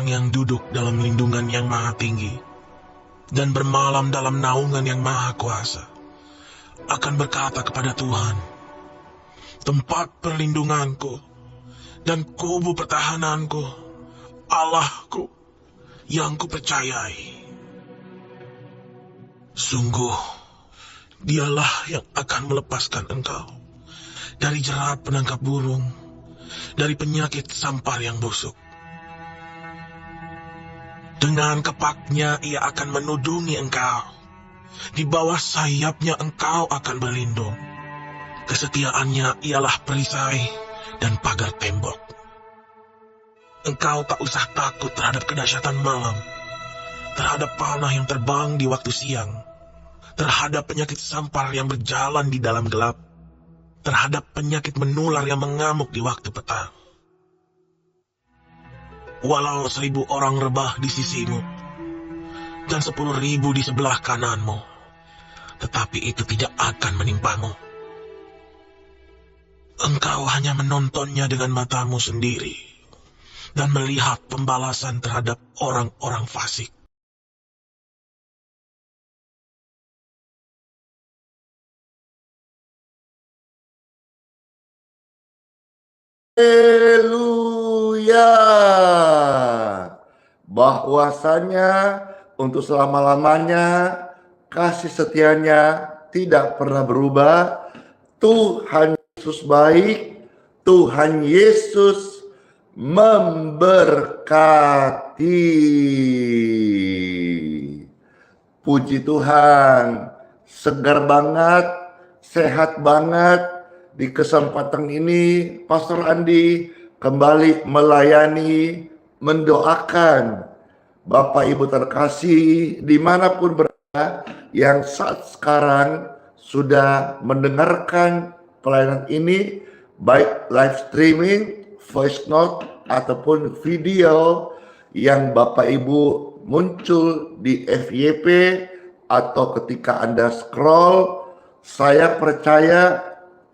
orang yang duduk dalam lindungan yang maha tinggi dan bermalam dalam naungan yang maha kuasa akan berkata kepada Tuhan, tempat perlindunganku dan kubu pertahananku, Allahku yang kupercayai. Sungguh, dialah yang akan melepaskan engkau dari jerat penangkap burung, dari penyakit sampar yang busuk. Dengan kepaknya ia akan menudungi engkau. Di bawah sayapnya engkau akan berlindung. Kesetiaannya ialah perisai dan pagar tembok. Engkau tak usah takut terhadap kedahsyatan malam, terhadap panah yang terbang di waktu siang, terhadap penyakit sampar yang berjalan di dalam gelap, terhadap penyakit menular yang mengamuk di waktu petang. Walau 1000 orang rebah di sisimu dan 10.000 di sebelah kananmu, tetapi itu tidak akan menimpamu. Engkau hanya menontonnya dengan matamu sendiri dan melihat pembalasan terhadap orang-orang fasik. Haleluya. Bahwasanya untuk selama-lamanya kasih setianya tidak pernah berubah. Tuhan Yesus baik, Tuhan Yesus memberkati. Puji Tuhan, segar banget, sehat banget. Di kesempatan ini, Pastor Andi kembali melayani, mendoakan Bapak Ibu terkasih dimanapun berada yang saat sekarang sudah mendengarkan pelayanan ini, baik live streaming, voice note, ataupun video yang Bapak Ibu muncul di FYP atau ketika Anda scroll. Saya percaya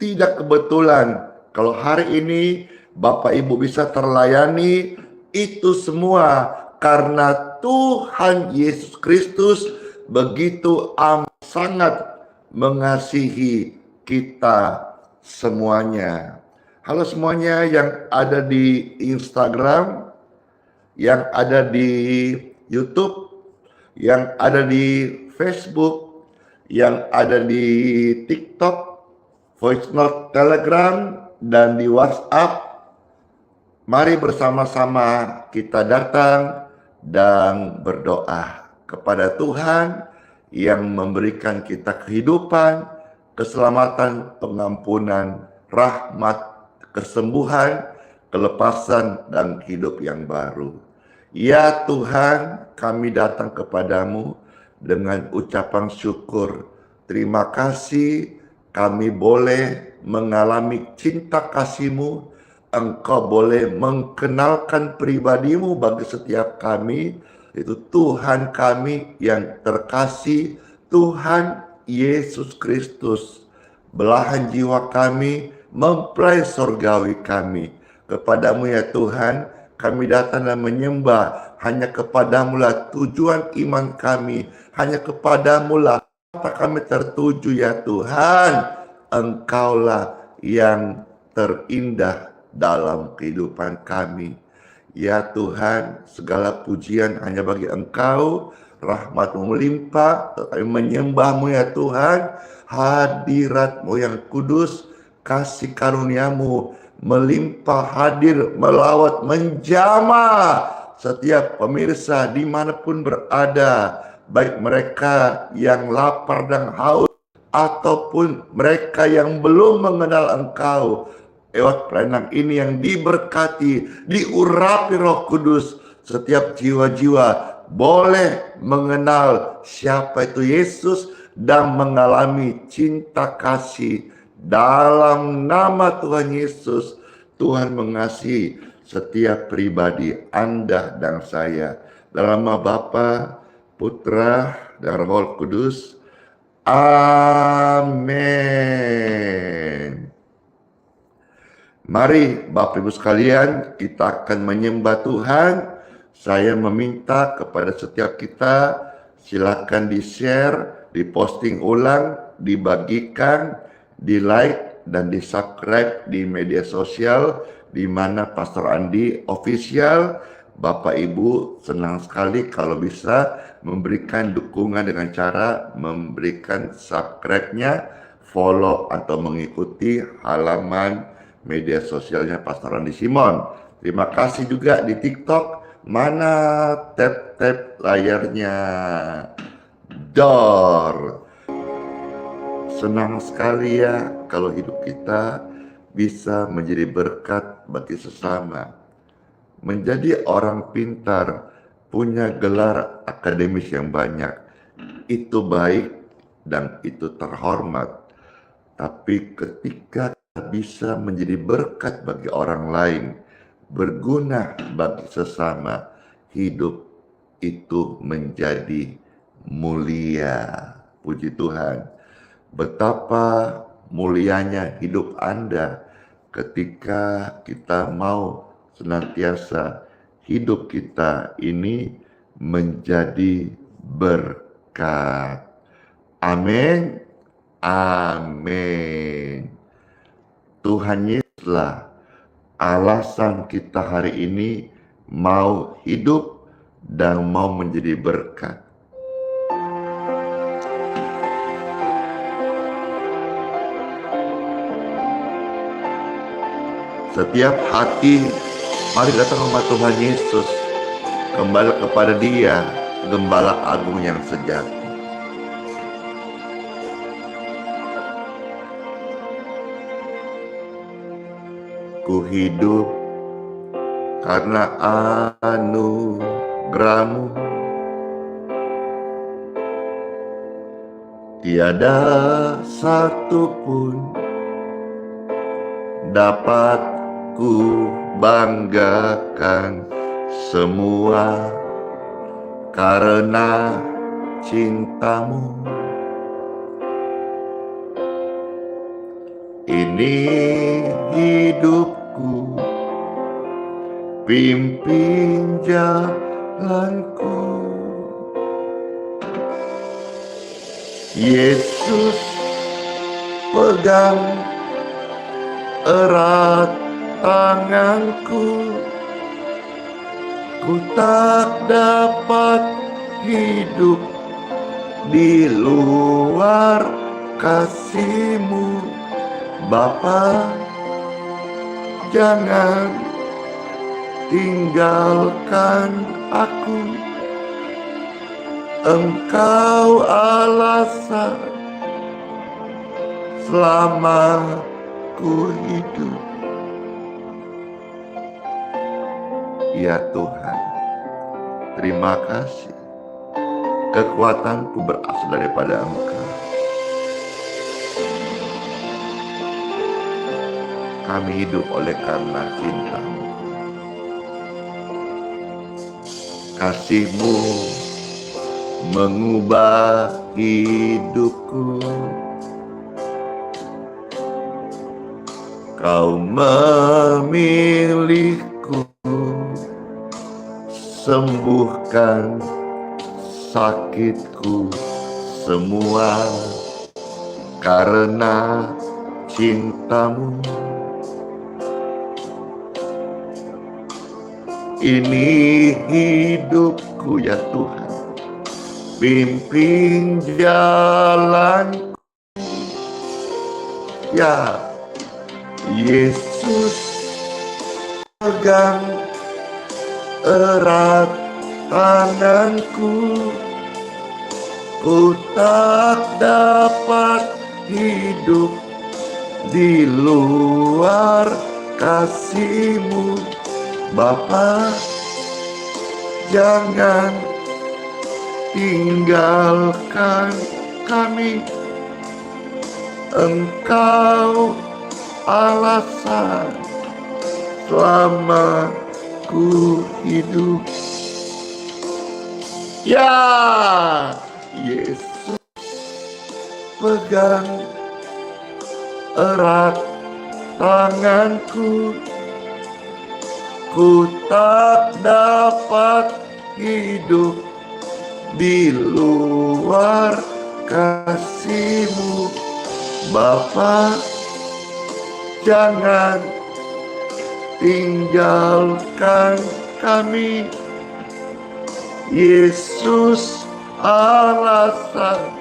tidak kebetulan kalau hari ini Bapak Ibu bisa terlayani, itu semua karena Tuhan Yesus Kristus begitu sangat mengasihi kita semuanya. Halo semuanya yang ada di Instagram, yang ada di YouTube, yang ada di Facebook, yang ada di TikTok, voice note Telegram, dan di WhatsApp. Mari bersama-sama kita datang dan berdoa kepada Tuhan yang memberikan kita kehidupan, keselamatan, pengampunan, rahmat, kesembuhan, kelepasan, dan hidup yang baru. Ya Tuhan, kami datang kepadamu dengan ucapan syukur. Terima kasih kami boleh mengalami cinta kasih-Mu. Engkau boleh mengenalkan pribadi-Mu bagi setiap kami. Itu Tuhan kami yang terkasih, Tuhan Yesus Kristus. Belahan jiwa kami, mempelai surgawi kami. Kepadamu ya Tuhan, kami datang dan menyembah. Hanya kepadamu lah tujuan iman kami. Hanya kepadamu lah kami tertuju ya Tuhan. Engkaulah yang terindah dalam kehidupan kami. Ya Tuhan, segala pujian hanya bagi Engkau. Rahmat-Mu melimpah, kami menyembah-Mu ya Tuhan. Hadirat-Mu yang kudus, kasih karunia-Mu melimpah hadir, melawat, menjamah setiap pemirsa dimanapun berada, baik mereka yang lapar dan haus ataupun mereka yang belum mengenal Engkau. Lewat pelayanan ini yang diberkati, diurapi Roh Kudus, setiap jiwa-jiwa boleh mengenal siapa itu Yesus dan mengalami cinta kasih. Dalam nama Tuhan Yesus, Tuhan mengasihi setiap pribadi Anda dan saya. Dalam nama Bapa, Putra, dan Roh Kudus. Amin. Mari Bapak Ibu sekalian, kita akan menyembah Tuhan Saya meminta kepada setiap kita, silakan di-share, diposting ulang, dibagikan, di-like, dan di-subscribe di media sosial, di mana Pastor Andi Official. Bapak Ibu senang sekali kalau bisa memberikan dukungan dengan cara memberikan subscribe-nya, follow atau mengikuti halaman media sosialnya Pastor Andi Simon. Terima kasih juga di TikTok. Mana tap-tap layarnya? Dor. Senang sekali ya kalau hidup kita bisa menjadi berkat bagi sesama. Menjadi orang pintar, punya gelar akademis yang banyak, itu baik dan itu terhormat. Tapi ketika bisa menjadi berkat bagi orang lain, berguna bagi sesama, hidup itu menjadi mulia. Puji Tuhan. Betapa mulianya hidup Anda ketika kita mau senantiasa hidup kita ini menjadi berkat. Amin. Amin. Tuhan Yesuslah alasan kita hari ini mau hidup dan mau menjadi berkat. Setiap hati, mari datang kepada Tuhan Yesus, kembali kepada Dia, Gembala Agung yang sejati. Ku hidup karena anugerah-Mu, tiada satu pun dapat ku banggakan, semua karena cinta-Mu. Ini hidupku, pimpin jalanku. Yesus, pegang erat tanganku, ku tak dapat hidup di luar kasih-Mu. Bapa, jangan tinggalkan aku, Engkau alasan selama ku hidup. Ya Tuhan, terima kasih. Kekuatanku berasal daripada Engkau. Kami hidup oleh karena cinta-Mu. Kasih-Mu mengubah hidupku. Kau memilihku, sembuhkan sakitku semua karena cinta-Mu. Ini hidupku ya Tuhan, pimpin jalanku ya Yesus, pegang erat tanganku, ku tak dapat hidup di luar kasih-Mu. Bapa, jangan tinggalkan kami, Engkau alasan selama ku hidup. Ya Yesus, pegang erat tanganku, Ku tak dapat hidup di luar kasih-Mu. Bapa, jangan tinggalkan kami. Yesus, alasan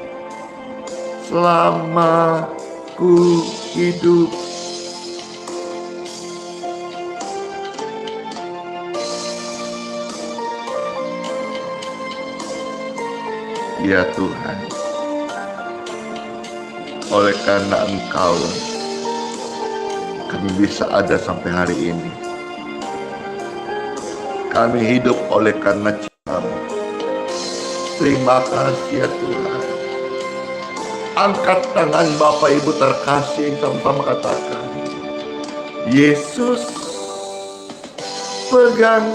selama ku hidup. Ya Tuhan, oleh karena Engkau kami bisa ada sampai hari ini. Kami hidup oleh karena cinta-Mu. Terima kasih ya Tuhan. Angkat tangan Bapak Ibu terkasih, sama-sama katakan, Yesus, pegang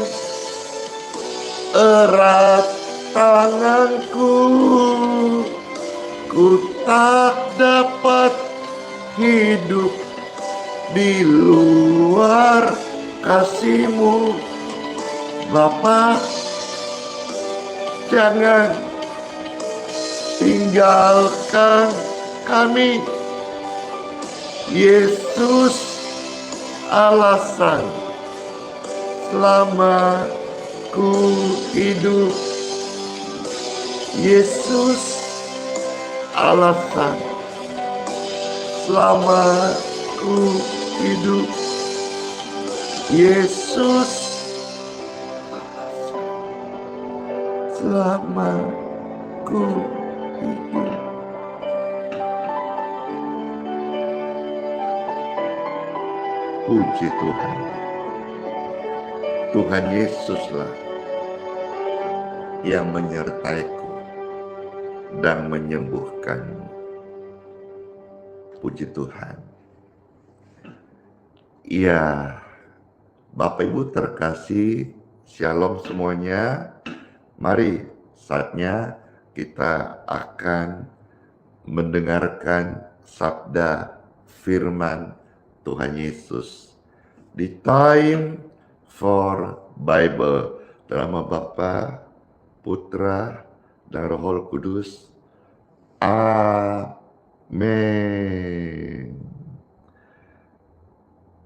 erat tanganku. Ku tak dapat hidup di luar kasih-Mu. Bapa, jangan tinggalkan kami. Yesus, alasan selama ku hidup. Yesus, alasan selama ku hidup. Yesus, selama ku hidup. Puji Tuhan. Tuhan Yesuslah yang menyertaiku dan menyembuhkanmu. Puji Tuhan. Ya, Bapak Ibu terkasih, shalom semuanya. Mari saatnya kita akan mendengarkan sabda firman Tuhan Yesus. Di Time for Bible, dalam nama Bapa, Putra, dan Roh Kudus. Amin.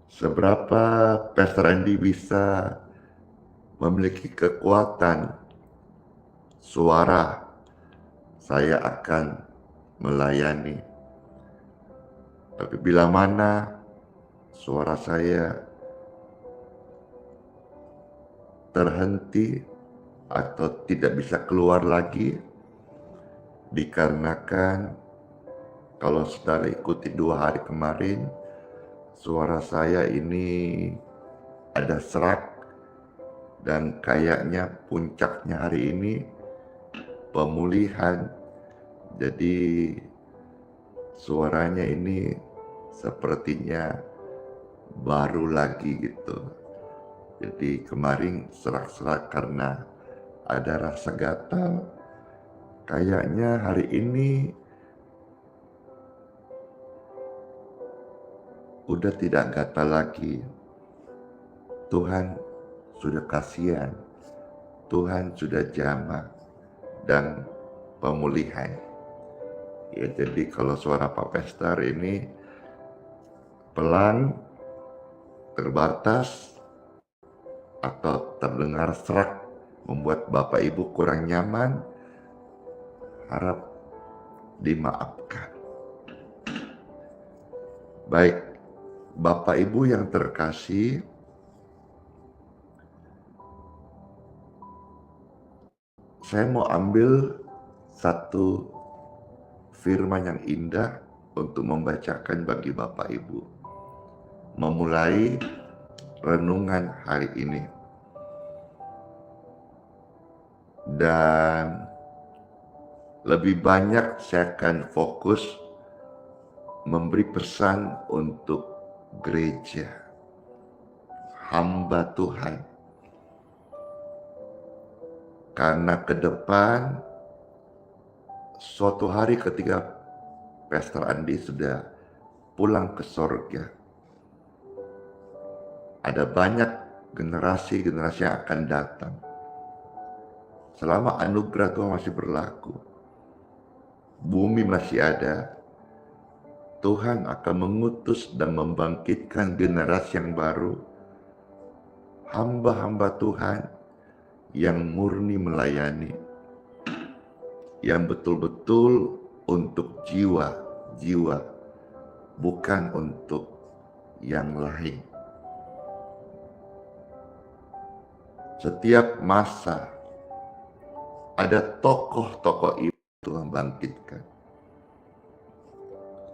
Seberapa Pastor Andy bisa memiliki kekuatan suara, saya akan melayani. Tapi bila mana suara saya terhenti atau tidak bisa keluar lagi, dikarenakan kalau saudara ikuti 2 hari kemarin, suara saya ini ada serak dan kayaknya puncaknya hari ini pemulihan. Jadi suaranya ini sepertinya baru lagi gitu. Jadi kemarin serak-serak karena ada rasa gatal. Kayaknya hari ini udah tidak gatal lagi. Tuhan sudah kasihan. Tuhan sudah jamah dan pemulihan. Ya, jadi kalau suara Pak Pastor ini pelan, terbatas, atau terdengar serak, membuat Bapak Ibu kurang nyaman, harap dimaafkan. Baik, Bapak Ibu yang terkasih, saya mau ambil satu firman yang indah untuk membacakan bagi Bapak Ibu. Memulai renungan hari ini. Dan lebih banyak saya akan fokus memberi pesan untuk gereja, hamba Tuhan. Karena ke depan, suatu hari ketika Pastor Andi sudah pulang ke sorga, ada banyak generasi-generasi yang akan datang. Selama anugerah Tuhan masih berlaku, bumi masih ada, Tuhan akan mengutus dan membangkitkan generasi yang baru, hamba-hamba Tuhan yang murni melayani, yang betul-betul untuk jiwa-jiwa, bukan untuk yang lain. Setiap masa ada tokoh-tokoh itu Tuhan bangkitkan.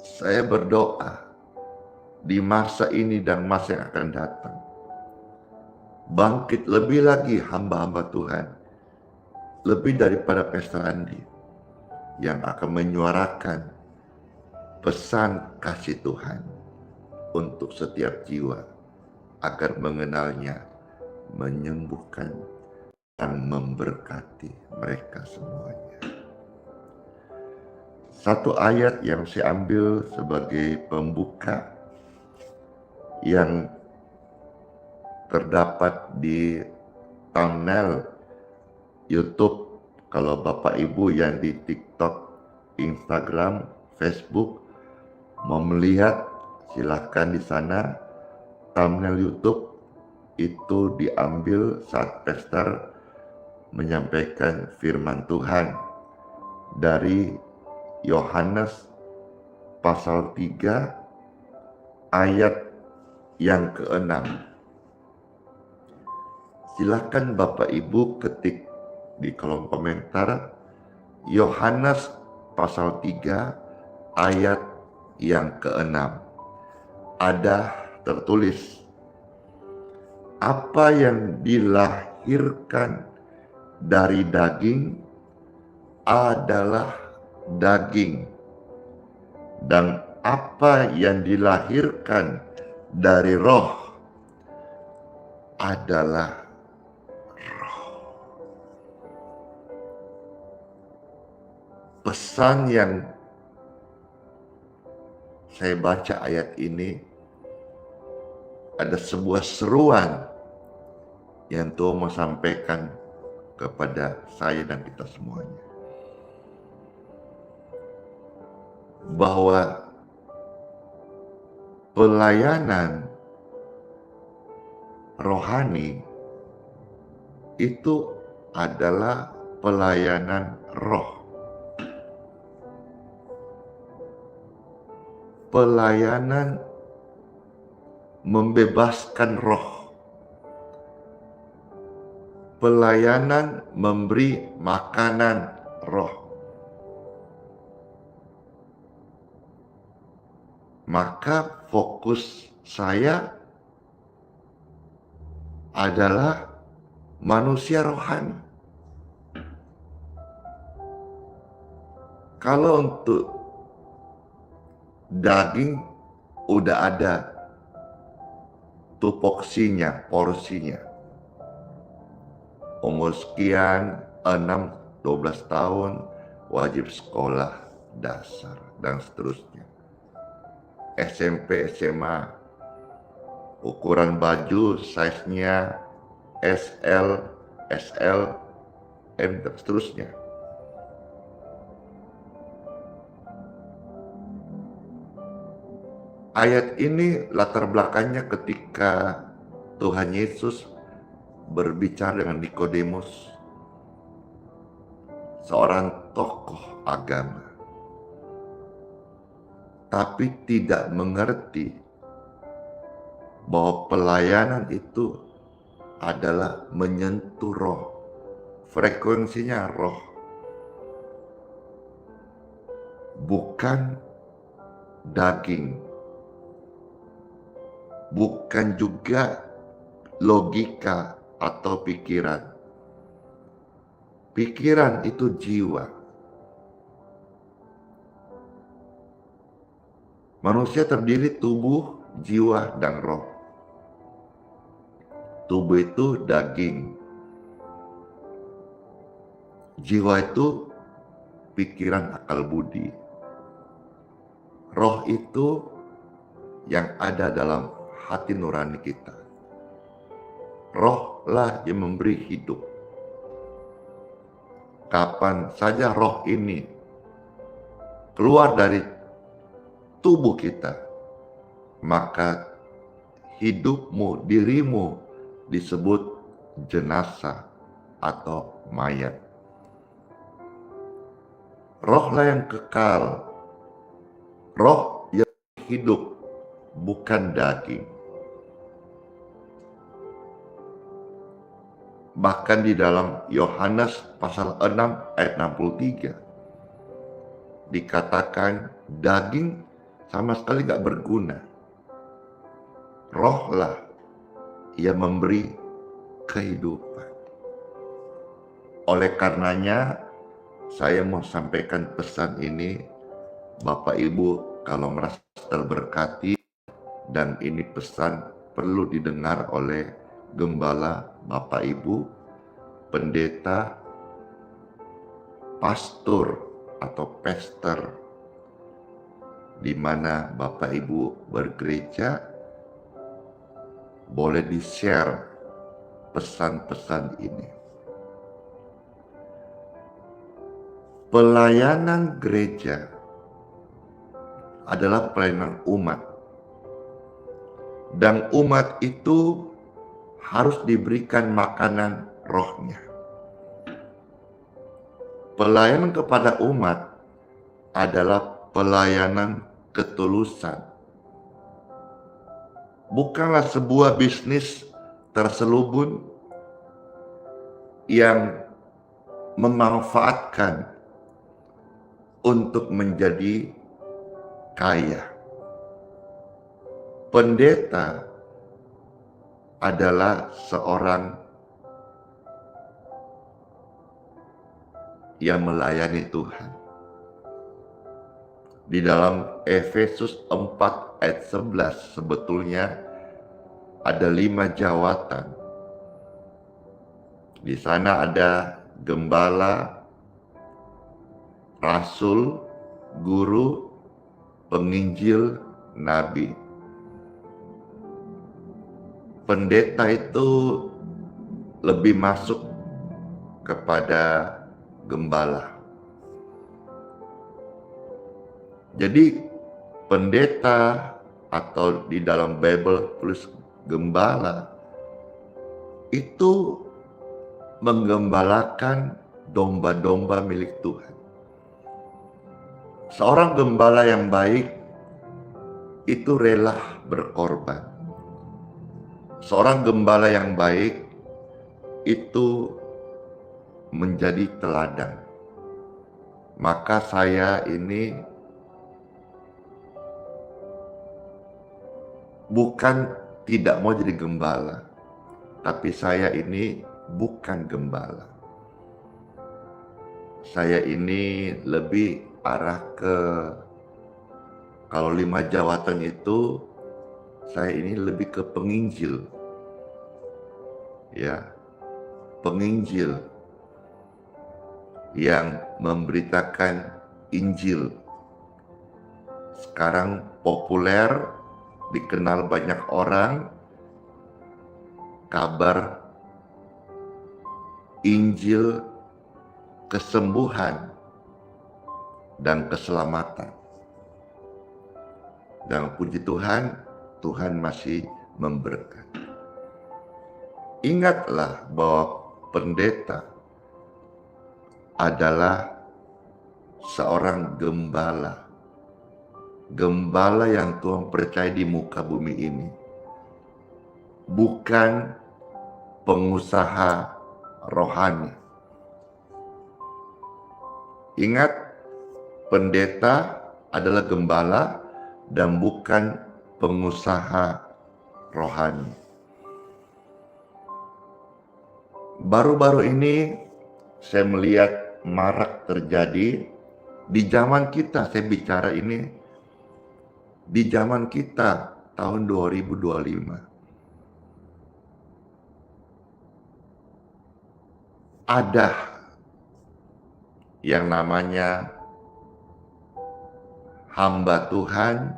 Saya berdoa di masa ini dan masa yang akan datang, bangkit lebih lagi hamba-hamba Tuhan, lebih daripada Pastor Andi, yang akan menyuarakan pesan kasih Tuhan untuk setiap jiwa agar mengenalnya, menyembuhkan, dan memberkati mereka semuanya. Satu ayat yang saya ambil sebagai pembuka yang terdapat di thumbnail YouTube. Kalau Bapak Ibu yang di TikTok, Instagram, Facebook mau melihat, silahkan di sana. Thumbnail YouTube itu diambil saat Pastor menyampaikan firman Tuhan dari Yohanes pasal 3 ayat yang ke-6. Silahkan Bapak Ibu ketik di kolom komentar Yohanes pasal 3 ayat yang ke-6. Ada tertulis, apa yang dilahirkan dari daging adalah daging, dan apa yang dilahirkan dari roh adalah roh. Pesan yang saya baca ayat ini, ada sebuah seruan yang Tuhan mau sampaikan kepada saya dan kita semuanya, bahwa pelayanan rohani itu adalah pelayanan roh. Pelayanan membebaskan roh. Pelayanan memberi makanan roh. Maka fokus saya adalah manusia rohani. Kalau untuk daging udah ada tupoksinya, porsinya. Umur sekian, 6-12 tahun, wajib sekolah dasar, dan seterusnya. SMP, SMA, ukuran baju, size-nya SL, SL, dan seterusnya. Ayat ini latar belakangnya ketika Tuhan Yesus berbicara dengan Nikodemus, seorang tokoh agama, tapi tidak mengerti bahwa pelayanan itu adalah menyentuh roh, frekuensinya roh, bukan daging, bukan juga logika atau pikiran. Pikiran itu jiwa. Manusia terdiri tubuh, jiwa, dan roh. Tubuh itu daging. Jiwa itu pikiran, akal budi. Roh itu yang ada dalam hati nurani kita. Rohlah yang memberi hidup. Kapan saja roh ini keluar dari tubuh kita, maka hidupmu, dirimu disebut jenazah atau mayat. Rohlah yang kekal, roh yang hidup, bukan daging. Bahkan di dalam Yohanes pasal 6 ayat 63 dikatakan daging sama sekali gak berguna. Rohlah yang memberi kehidupan. Oleh karenanya saya mau sampaikan pesan ini, Bapak Ibu kalau merasa terberkati, dan ini pesan perlu didengar oleh gembala, Bapak Ibu, pendeta, pastor atau pester, di mana Bapak Ibu bergereja, boleh di-share pesan-pesan ini. Pelayanan gereja adalah pelayanan umat, dan umat itu harus diberikan makanan rohnya. Pelayanan kepada umat adalah pelayanan ketulusan. Bukanlah sebuah bisnis terselubung yang memanfaatkan untuk menjadi kaya. Pendeta adalah seorang yang melayani Tuhan. Di dalam Efesus 4 ayat 11 sebetulnya ada 5 jawatan. Di sana ada gembala, rasul, guru, penginjil, nabi. Pendeta itu lebih masuk kepada gembala. Jadi pendeta atau di dalam Bible tulis gembala itu menggembalakan domba-domba milik Tuhan. Seorang gembala yang baik itu rela berkorban. Seorang gembala yang baik itu menjadi teladan. Maka saya ini bukan tidak mau jadi gembala, tapi saya ini bukan gembala. Saya ini lebih arah ke, kalau 5 jawatan itu, saya ini lebih ke penginjil. Ya, penginjil yang memberitakan Injil. Sekarang populer, dikenal banyak orang, kabar Injil kesembuhan dan keselamatan. Dan puji Tuhan, Tuhan masih memberkati. Ingatlah bahwa pendeta adalah seorang gembala. Gembala yang Tuhan percaya di muka bumi ini. Bukan pengusaha rohani. Ingat, pendeta adalah gembala dan bukan pengusaha rohani. Baru-baru ini saya melihat marak terjadi di zaman kita, saya bicara ini di zaman kita tahun 2025. Ada yang namanya hamba Tuhan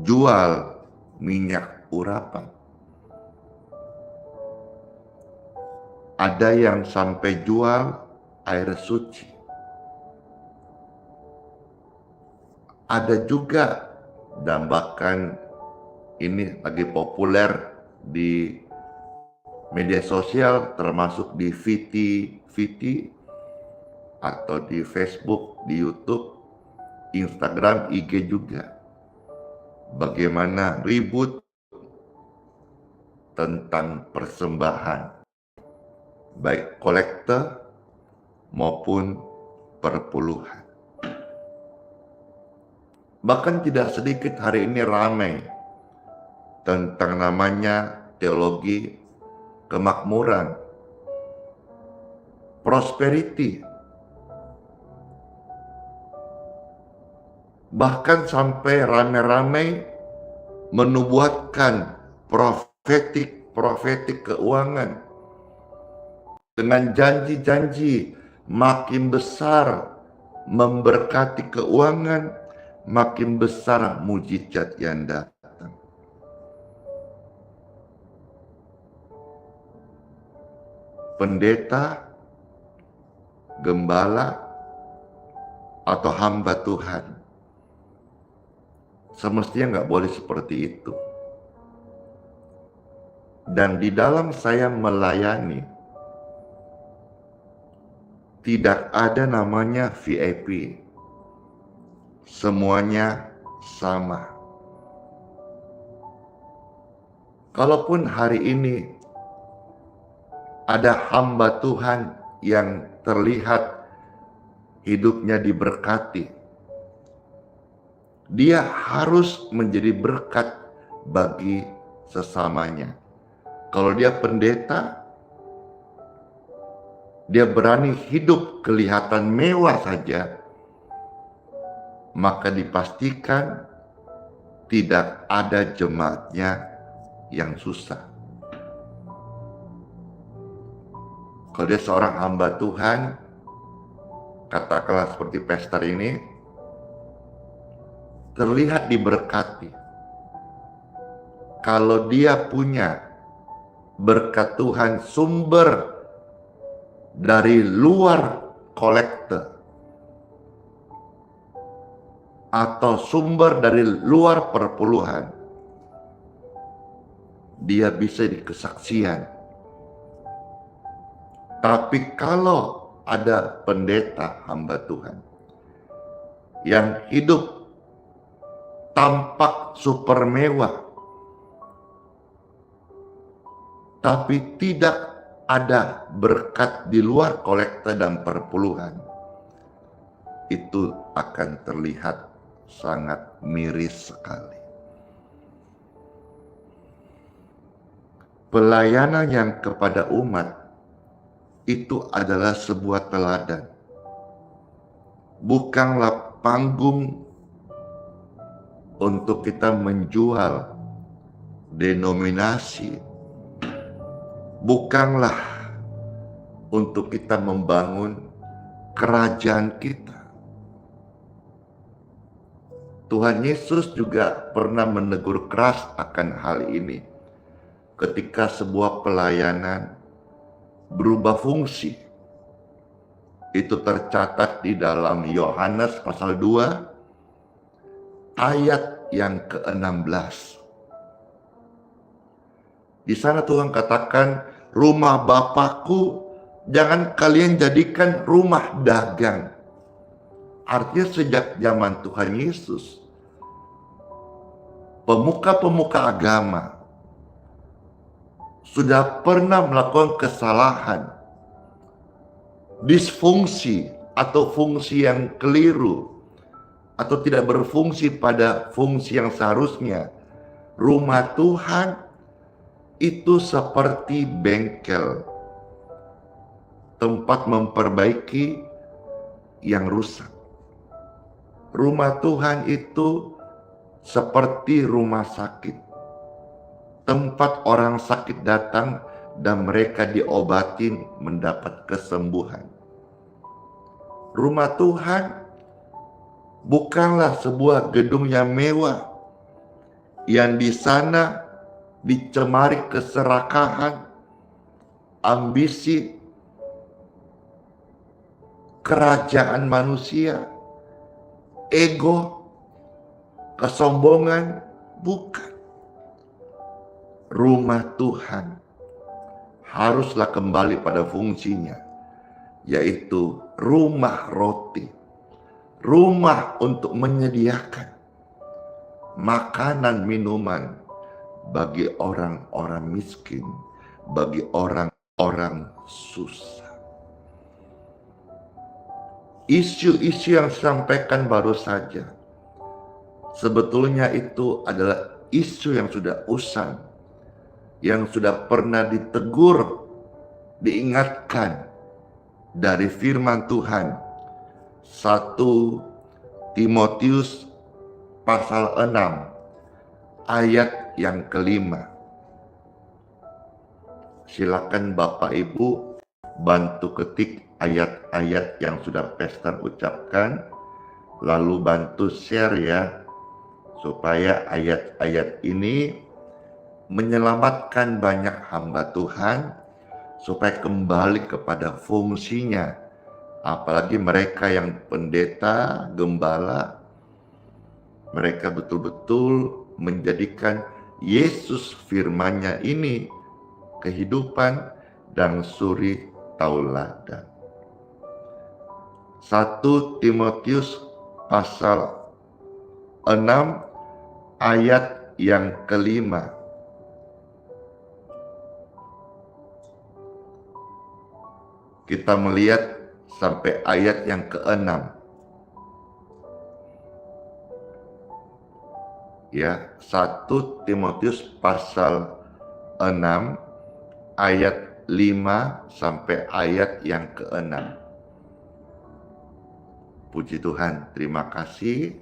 jual minyak urapan. Ada yang sampai jual air suci. Ada juga, dan bahkan ini lagi populer di media sosial, termasuk di VT atau di Facebook, di YouTube, Instagram, IG juga. Bagaimana ribut tentang persembahan, baik kolektor maupun perpuluhan. Bahkan tidak sedikit hari ini ramai tentang namanya teologi kemakmuran, prosperity. Bahkan sampai rame-rame menubuatkan profetik keuangan dengan janji-janji makin besar memberkati keuangan, makin besar mujizat yang datang. Pendeta, gembala, atau hamba Tuhan semestinya nggak boleh seperti itu. Dan di dalam saya melayani, tidak ada namanya VIP. Semuanya sama. Kalaupun hari ini ada hamba Tuhan yang terlihat hidupnya diberkati, dia harus menjadi berkat bagi sesamanya. Kalau dia pendeta, dia berani hidup kelihatan mewah saja, maka dipastikan tidak ada jemaatnya yang susah. Kalau dia seorang hamba Tuhan, katakanlah seperti pastor ini, terlihat diberkati. Kalau dia punya berkat Tuhan sumber dari luar kolektor atau sumber dari luar perpuluhan, dia bisa dikesaksian. Tapi kalau ada pendeta hamba Tuhan yang hidup tampak super mewah, tapi tidak ada berkat di luar kolektor dan perpuluhan, itu akan terlihat sangat miris sekali. Pelayanan yang kepada umat itu adalah sebuah teladan, bukanlah panggung untuk kita menjual denominasi, bukanlah untuk kita membangun kerajaan kita. Tuhan Yesus juga pernah menegur keras akan hal ini ketika sebuah pelayanan berubah fungsi. Itu tercatat di dalam Yohanes pasal 2 ayat yang ke-16. Di sana Tuhan katakan, rumah Bapakku jangan kalian jadikan rumah dagang. Artinya sejak zaman Tuhan Yesus, pemuka-pemuka agama sudah pernah melakukan kesalahan, disfungsi atau fungsi yang keliru, atau tidak berfungsi pada fungsi yang seharusnya. Rumah Tuhan itu seperti bengkel, tempat memperbaiki yang rusak. Rumah Tuhan itu seperti rumah sakit, tempat orang sakit datang dan mereka diobatin mendapat kesembuhan. Rumah Tuhan bukanlah sebuah gedung yang mewah yang di sana dicemari keserakahan ambisi, kerajaan manusia, ego, kesombongan, bukan. Rumah Tuhan haruslah kembali pada fungsinya, yaitu rumah roti, rumah untuk menyediakan makanan minuman bagi orang-orang miskin, bagi orang-orang susah. Isu-isu yang disampaikan baru saja, sebetulnya itu adalah isu yang sudah usang, yang sudah pernah ditegur, diingatkan dari firman Tuhan. 1 Timotius pasal 6 ayat yang kelima. Silakan Bapak Ibu bantu ketik ayat-ayat yang sudah Pastor ucapkan, lalu bantu share ya, supaya ayat-ayat ini menyelamatkan banyak hamba Tuhan, supaya kembali kepada fungsinya. Apalagi mereka yang pendeta, gembala, mereka betul-betul menjadikan Yesus firman-Nya ini kehidupan dan suri tauladan. 1 Timotius pasal 6 ayat yang kelima. Kita melihat sampai ayat yang keenam. Ya, 1 Timotius pasal 6 ayat 5 sampai ayat yang keenam. Puji Tuhan, terima kasih.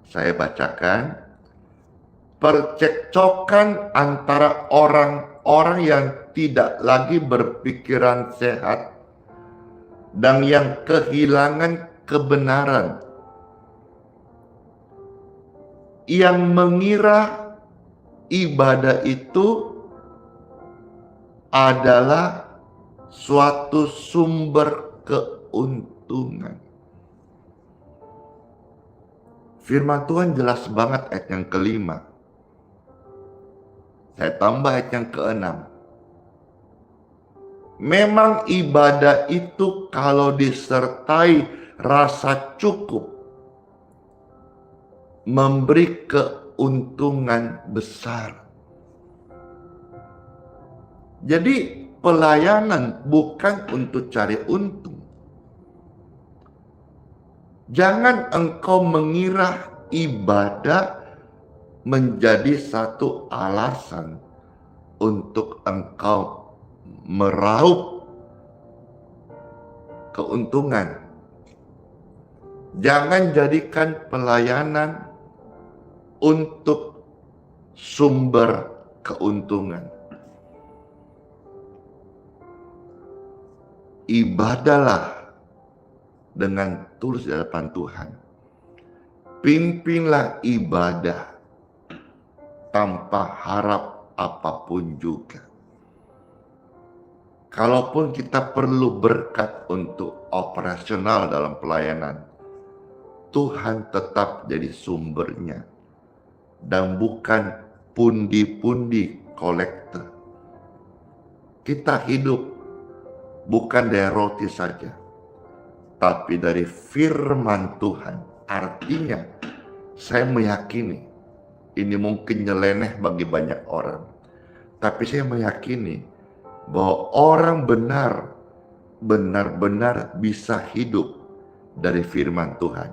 Saya bacakan. Percekcokan antara orang-orang yang tidak lagi berpikiran sehat dan yang kehilangan kebenaran, yang mengira ibadah itu adalah suatu sumber keuntungan. Firman Tuhan jelas banget ayat yang kelima. Saya tambah ayat yang keenam. Memang ibadah itu kalau disertai rasa cukup, memberi keuntungan besar. Jadi pelayanan bukan untuk cari untung. Jangan engkau mengira ibadah menjadi satu alasan untuk engkau meraup keuntungan. Jangan jadikan pelayanan untuk sumber keuntungan. Ibadahlah dengan tulus di hadapan Tuhan. Pimpinlah ibadah tanpa harap apapun juga. Kalaupun kita perlu berkat untuk operasional dalam pelayanan, Tuhan tetap jadi sumbernya dan bukan pundi-pundi kolektor. Kita hidup bukan dari roti saja, tapi dari firman Tuhan. Artinya, saya meyakini, ini mungkin nyeleneh bagi banyak orang, tapi saya meyakini bahwa orang benar-benar bisa hidup dari firman Tuhan.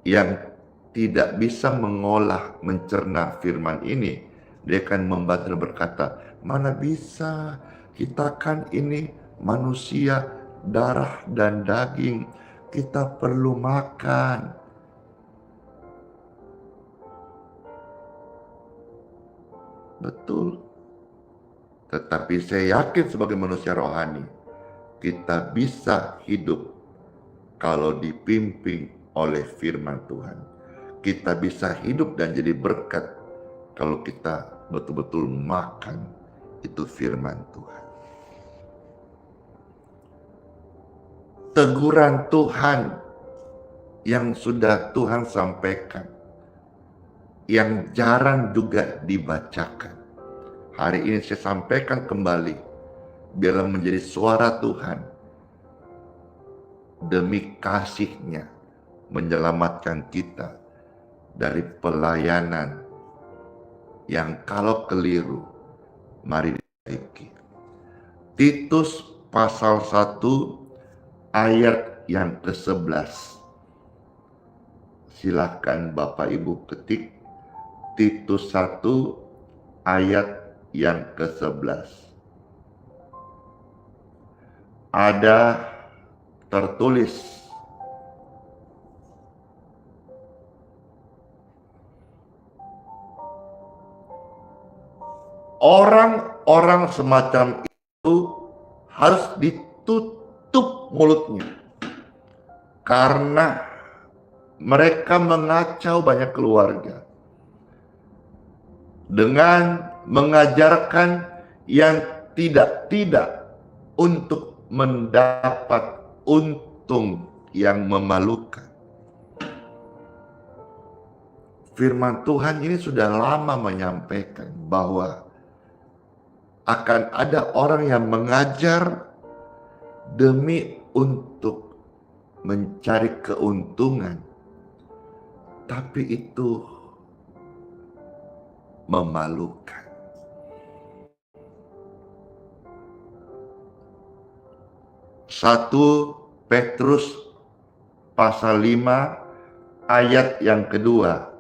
Yang tidak bisa mengolah, mencerna firman ini, dia akan membantu berkata, mana bisa, kita kan ini manusia darah dan daging, kita perlu makan. Betul. Tetapi saya yakin sebagai manusia rohani, kita bisa hidup kalau dipimpin oleh firman Tuhan. Kita bisa hidup dan jadi berkat kalau kita betul-betul makan itu firman Tuhan. Teguran Tuhan yang sudah Tuhan sampaikan, yang jarang juga dibacakan. Hari ini saya sampaikan kembali, biarlah menjadi suara Tuhan demi kasih-Nya menyelamatkan kita dari pelayanan yang kalau keliru, mari diperbaiki. Titus pasal 1 ayat yang ke-11. Silakan Bapak Ibu ketik Titus 1 ayat yang ke-11. Ada tertulis, orang-orang semacam itu harus ditutup mulutnya, karena mereka mengacau banyak keluarga dengan mengajarkan yang tidak untuk mendapat untung yang memalukan. Firman Tuhan ini sudah lama menyampaikan bahwa akan ada orang yang mengajar demi untuk mencari keuntungan, tapi itu memalukan. Satu Petrus pasal 5 ayat yang kedua.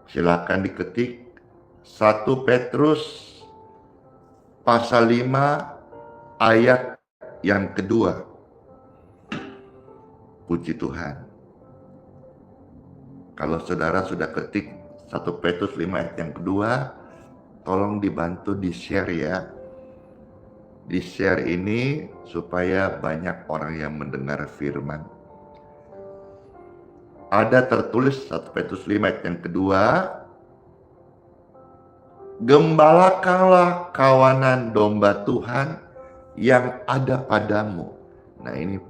Silakan diketik 1 Petrus pasal 5 ayat yang kedua. Puji Tuhan. Kalau saudara sudah ketik 1 Petrus 5 ayat yang kedua, tolong dibantu di-share ya. Di-share ini supaya banyak orang yang mendengar firman. Ada tertulis 1 Petrus 5 ayat yang kedua, gembalakanlah kawanan domba Tuhan yang ada padamu. Nah ini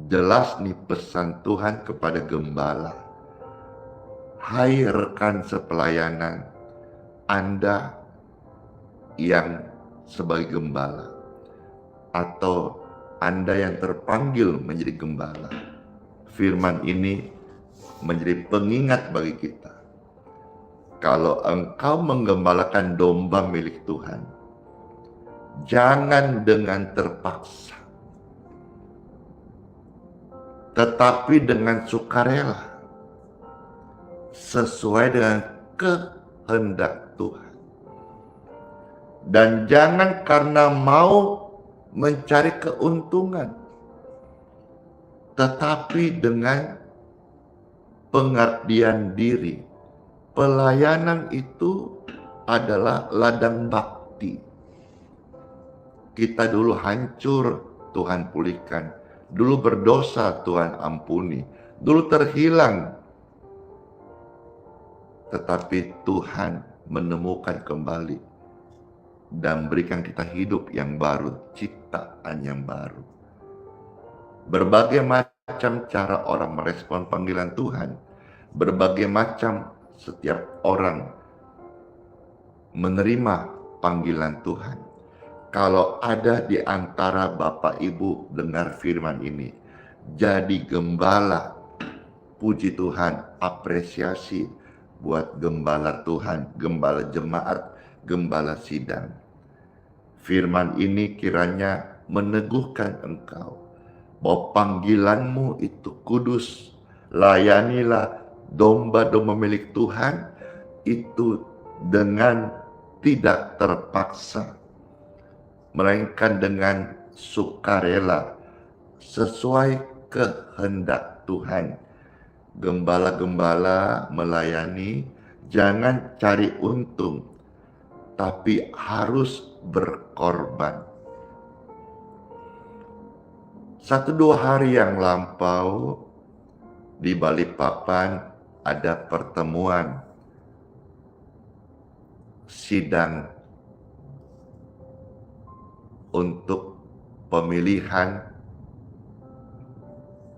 jelas nih pesan Tuhan kepada gembala. Hai rekan sepelayanan, Anda yang sebagai gembala, atau Anda yang terpanggil menjadi gembala. Firman ini menjadi pengingat bagi kita. Kalau engkau menggembalakan domba milik Tuhan, jangan dengan terpaksa, tetapi dengan sukarela, sesuai dengan kehendak Tuhan. Dan jangan karena mau mencari keuntungan, tetapi dengan pengabdian diri. Pelayanan itu adalah ladang bakti. Kita dulu hancur, Tuhan pulihkan. Dulu berdosa, Tuhan ampuni. Dulu terhilang, tetapi Tuhan menemukan kembali dan berikan kita hidup yang baru, ciptaan yang baru. Berbagai macam cara orang merespon panggilan Tuhan, berbagai macam setiap orang menerima panggilan Tuhan. Kalau ada di antara Bapak Ibu dengar firman ini, jadi gembala, puji Tuhan, apresiasi buat gembala Tuhan, gembala jemaat, gembala sidang. Firman ini kiranya meneguhkan engkau bahwa panggilanmu itu kudus. Layanilah domba-domba milik Tuhan itu dengan tidak terpaksa, melainkan dengan sukarela, sesuai kehendak Tuhan. Gembala-gembala melayani, jangan cari untung, tapi harus berkorban. 1-2 hari yang lampau di Balikpapan ada pertemuan sidang untuk pemilihan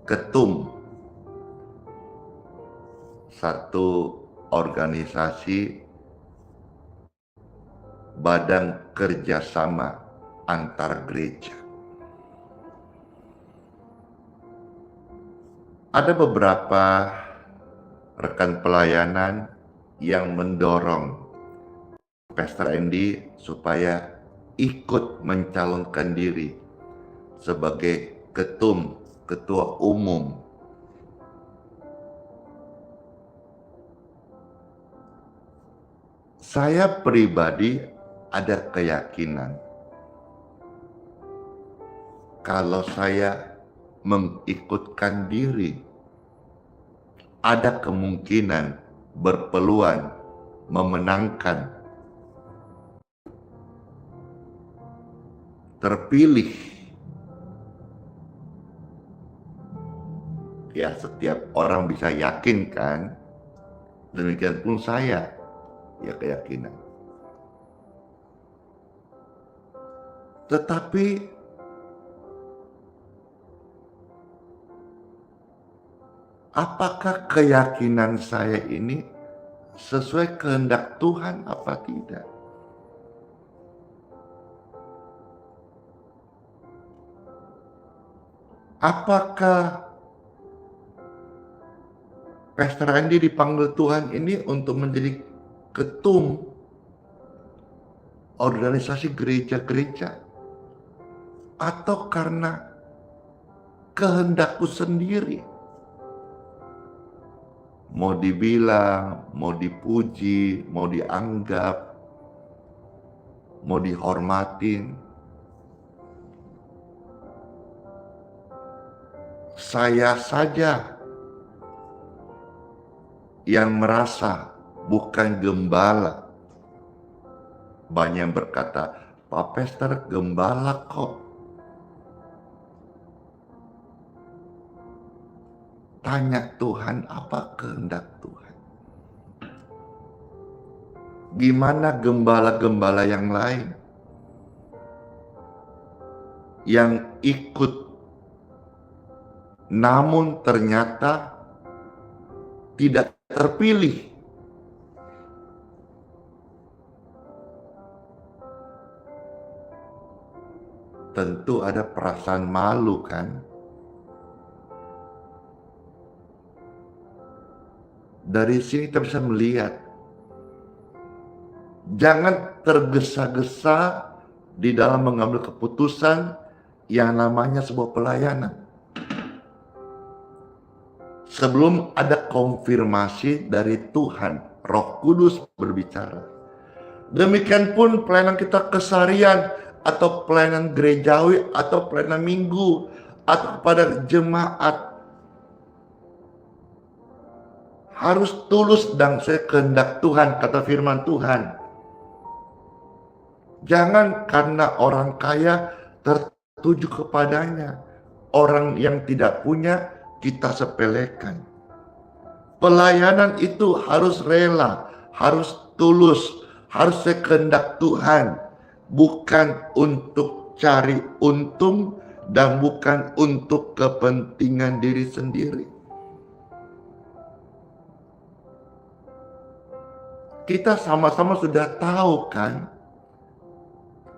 ketum satu organisasi badan kerjasama antar gereja. Ada beberapa rekan pelayanan yang mendorong Pastor Andy supaya ikut mencalonkan diri sebagai ketua umum. Saya pribadi ada keyakinan kalau saya mengikutkan diri, ada kemungkinan berpeluang memenangkan terpilih. Ya, setiap orang bisa yakin kan, demikian pun saya, ya keyakinan. Tetapi apakah keyakinan saya ini sesuai kehendak Tuhan apa tidak? Apakah Pastor Andy dipanggil Tuhan ini untuk menjadi ketum organisasi gereja-gereja, atau karena kehendakku sendiri? Mau dibilang, mau dipuji, mau dianggap, mau dihormatin, saya saja yang merasa bukan gembala. Banyak yang berkata, Pak Pastor gembala kok. Tanya Tuhan, apa kehendak Tuhan? Gimana gembala-gembala yang lain yang ikut, namun ternyata tidak terpilih? Tentu ada perasaan malu kan? Dari sini kita bisa melihat, jangan tergesa-gesa di dalam mengambil keputusan yang namanya sebuah pelayanan sebelum ada konfirmasi dari Tuhan, Roh Kudus berbicara. Demikian pun pelayanan kita keseharian, atau pelayanan gerejawi, atau pelayanan minggu, atau kepada jemaat, harus tulus dan sesuai kehendak Tuhan, kata firman Tuhan. Jangan karena orang kaya tertuju kepadanya, orang yang tidak punya kita sepelekan. Pelayanan itu harus rela, harus tulus, harus sesuai kehendak Tuhan, bukan untuk cari untung dan bukan untuk kepentingan diri sendiri. Kita sama-sama sudah tahu kan,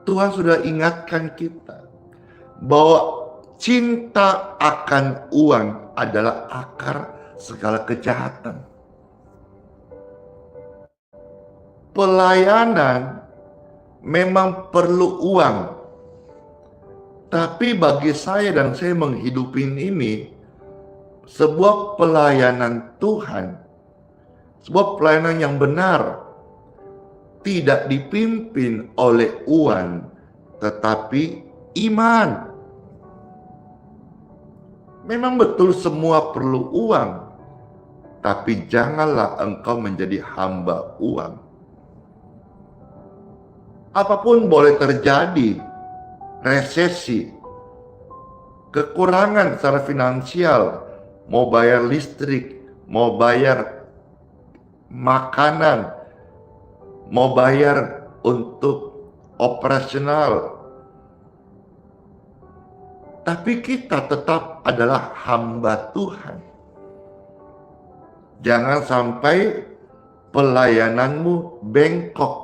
Tuhan sudah ingatkan kita bahwa cinta akan uang adalah akar segala kejahatan. Pelayanan memang perlu uang, tapi bagi saya dan saya menghidupi ini, sebuah pelayanan Tuhan, sebuah pelayanan yang benar, tidak dipimpin oleh uang, tetapi iman. Memang betul semua perlu uang, tapi janganlah engkau menjadi hamba uang. Apapun boleh terjadi, resesi, kekurangan secara finansial, mau bayar listrik, mau bayar makanan, mau bayar untuk operasional. Tapi kita tetap adalah hamba Tuhan. Jangan sampai pelayananmu bengkok,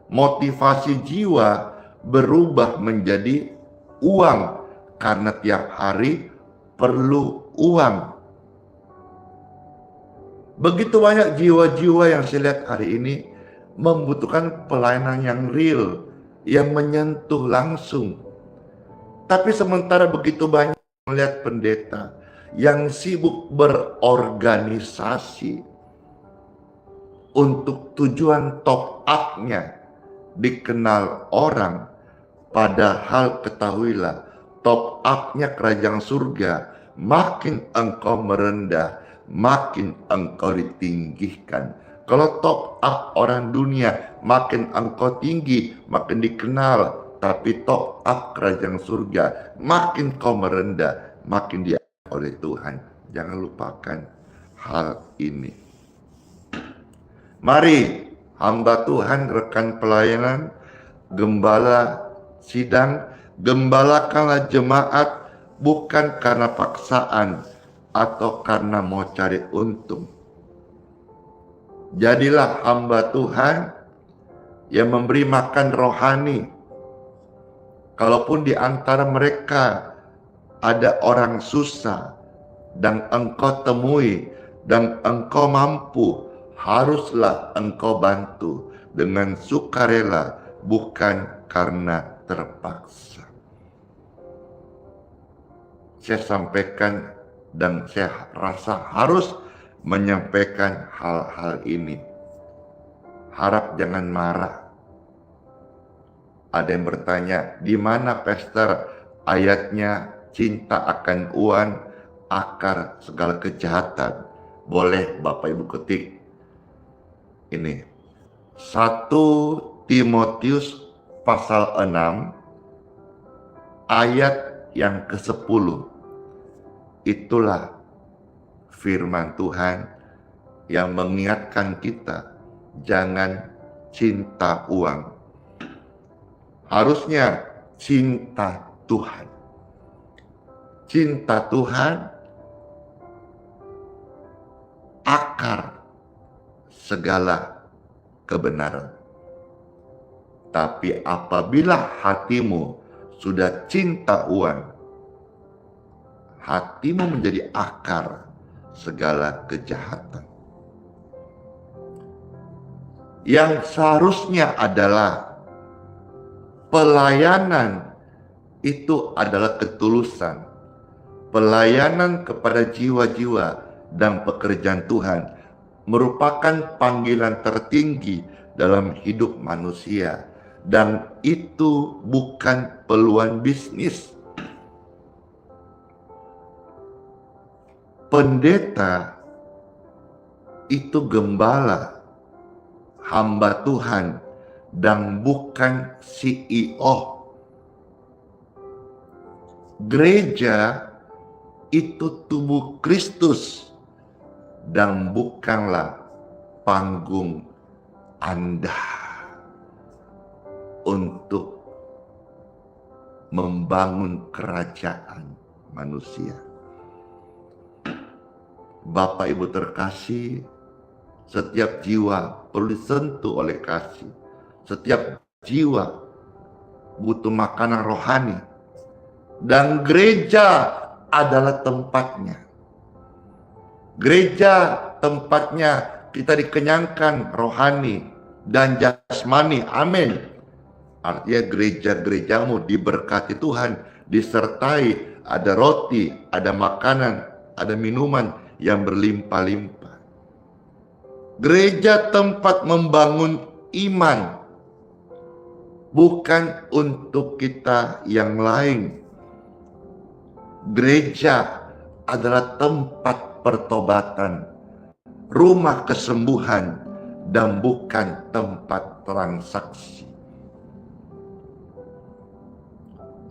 motivasi jiwa berubah menjadi uang karena tiap hari perlu uang. Begitu banyak jiwa-jiwa yang saya lihat hari ini membutuhkan pelayanan yang real, yang menyentuh langsung. Tapi sementara begitu banyak melihat pendeta yang sibuk berorganisasi untuk tujuan top up-nya dikenal orang, padahal ketahuilah top up-nya kerajaan surga, makin engkau merendah, makin engkau ditinggikan. Kalau top up orang dunia, makin engkau tinggi, makin dikenal. Tapi top up kerajaan surga, makin kau merendah, makin diangkat oleh Tuhan. Jangan lupakan hal ini. Mari hamba Tuhan, rekan pelayanan, gembala sidang, gembalakanlah jemaat bukan karena paksaan atau karena mau cari untung. Jadilah hamba Tuhan yang memberi makan rohani. Kalaupun di antara mereka ada orang susah dan engkau temui dan engkau mampu, haruslah engkau bantu dengan sukarela, bukan karena terpaksa. Saya sampaikan dan saya rasa harus menyampaikan hal-hal ini. Harap jangan marah. Ada yang bertanya, di mana pastor ayatnya cinta akan uang akar segala kejahatan? Boleh Bapak Ibu ketik. Ini 1 Timotius pasal 6 ayat yang ke-10. Itulah firman Tuhan yang mengingatkan kita jangan cinta uang. Harusnya cinta Tuhan. Cinta Tuhan akar segala kebenaran. Tapi apabila hatimu sudah cinta uang, hatimu menjadi akar segala kejahatan. Yang seharusnya adalah pelayanan itu adalah ketulusan. Pelayanan kepada jiwa-jiwa dan pekerjaan Tuhan merupakan panggilan tertinggi dalam hidup manusia. Dan itu bukan peluang bisnis. Pendeta itu gembala, hamba Tuhan, dan bukan CEO. Gereja itu tubuh Kristus dan bukanlah panggung Anda untuk membangun kerajaan manusia. Bapak Ibu terkasih, setiap jiwa perlu disentuh oleh kasih. Setiap jiwa butuh makanan rohani. Dan gereja adalah tempatnya. Gereja tempatnya kita dikenyangkan rohani dan jasmani. Amin. Artinya gereja-gerejamu diberkati Tuhan, disertai ada roti, ada makanan, ada minuman yang berlimpah-limpah. Gereja tempat membangun iman, bukan untuk kita yang lain. Gereja adalah tempat pertobatan, rumah kesembuhan, dan bukan tempat transaksi.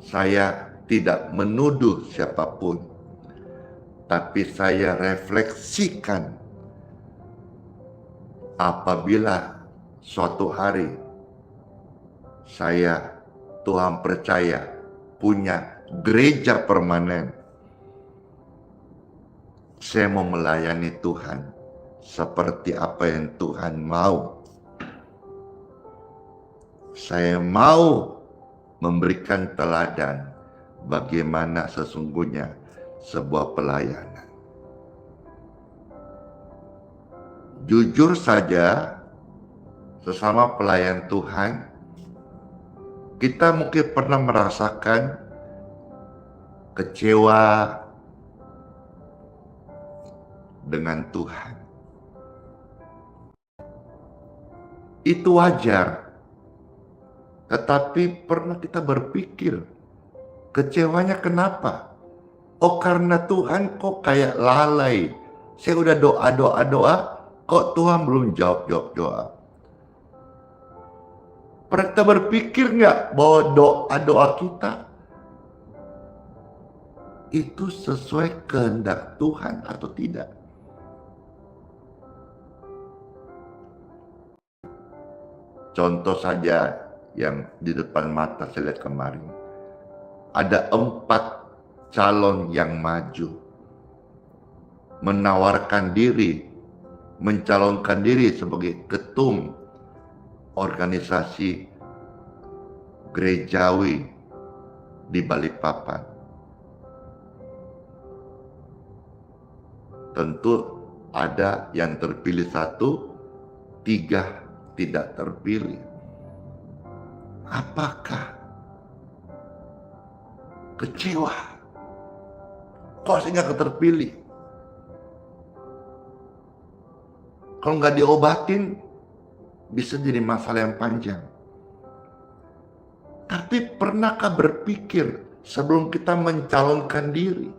Saya tidak menuduh siapapun, tapi saya refleksikan apabila suatu hari saya, Tuhan percaya, punya gereja permanen. Saya mau melayani Tuhan seperti apa yang Tuhan mau. Saya mau memberikan teladan bagaimana sesungguhnya sebuah pelayanan. Jujur saja, sesama pelayan Tuhan, kita mungkin pernah merasakan kecewa dengan Tuhan. Itu wajar. Tetapi pernah kita berpikir, kecewanya kenapa? Oh, karena Tuhan kok kayak lalai. Saya udah doa, kok Tuhan belum jawab doa. Pernah kita berpikir nggak bahwa doa kita itu sesuai kehendak Tuhan atau tidak? Contoh saja yang di depan mata saya lihat kemarin. Ada 4 calon yang maju. Menawarkan diri, mencalonkan diri sebagai ketum organisasi gerejawi di Balikpapan. Tentu ada yang terpilih 1, 3 tidak terpilih. Apakah kecewa? Kok saya nggak terpilih? Kalau nggak diobatin, bisa jadi masalah yang panjang. Tapi pernahkah berpikir sebelum kita mencalonkan diri?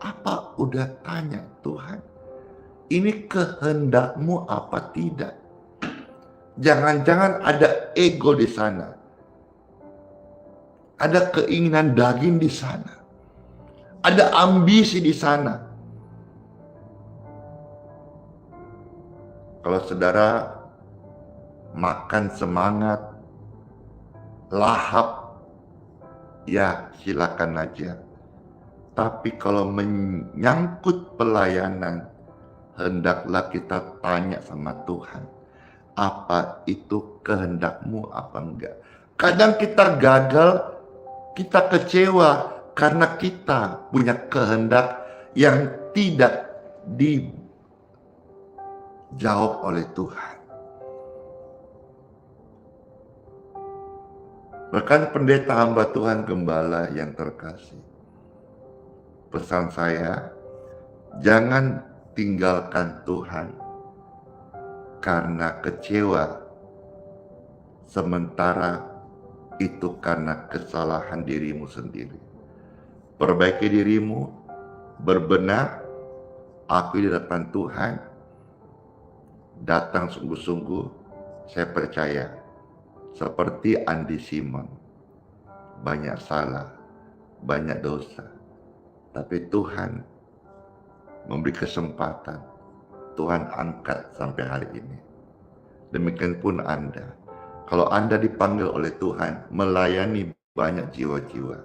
Apa udah tanya Tuhan, ini kehendakmu apa tidak? Jangan-jangan ada ego di sana. Ada keinginan daging di sana. Ada ambisi di sana. Kalau saudara makan semangat, lahap, ya silakan aja. Tapi kalau menyangkut pelayanan, hendaklah kita tanya sama Tuhan, apa itu kehendakmu apa enggak? Kadang kita gagal, kita kecewa karena kita punya kehendak yang tidak dijawab oleh Tuhan. Bahkan pendeta hamba Tuhan gembala yang terkasih, pesan saya, jangan tinggalkan Tuhan karena kecewa, sementara itu karena kesalahan dirimu sendiri. Perbaiki dirimu, berbenah, akui di depan Tuhan, datang sungguh-sungguh. Saya percaya seperti Andi Simon, banyak salah, banyak dosa, tapi Tuhan memberi kesempatan. Tuhan angkat sampai hari ini. Demikian pun Anda. Kalau Anda dipanggil oleh Tuhan melayani banyak jiwa-jiwa,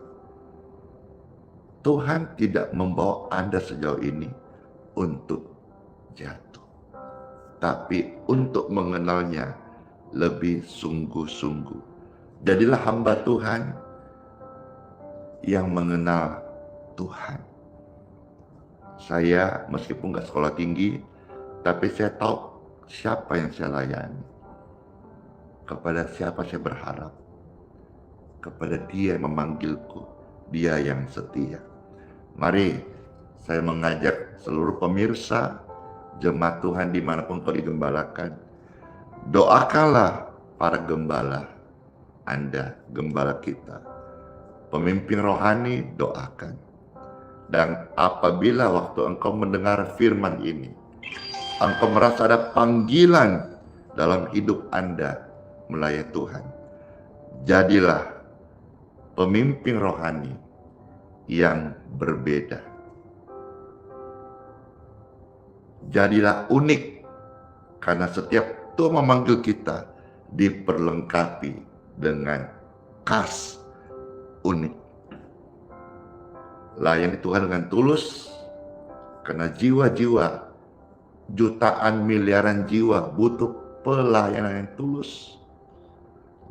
Tuhan tidak membawa Anda sejauh ini untuk jatuh, tapi untuk mengenalnya lebih sungguh-sungguh. Jadilah hamba Tuhan yang mengenal Tuhan. Saya meskipun gak sekolah tinggi, tapi saya tahu siapa yang saya layani. Kepada siapa saya berharap. Kepada Dia yang memanggilku, Dia yang setia. Mari saya mengajak seluruh pemirsa, jemaat Tuhan dimanapun kau digembalakan, doakanlah para gembala Anda, gembala kita. Pemimpin rohani, doakan. Dan apabila waktu engkau mendengar firman ini, engkau merasa ada panggilan dalam hidup Anda melayani Tuhan, jadilah pemimpin rohani yang berbeda. Jadilah unik, karena setiap Tuhan memanggil kita, diperlengkapi dengan kas unik. Layani Tuhan dengan tulus, karena jiwa-jiwa, jutaan miliaran jiwa butuh pelayanan yang tulus.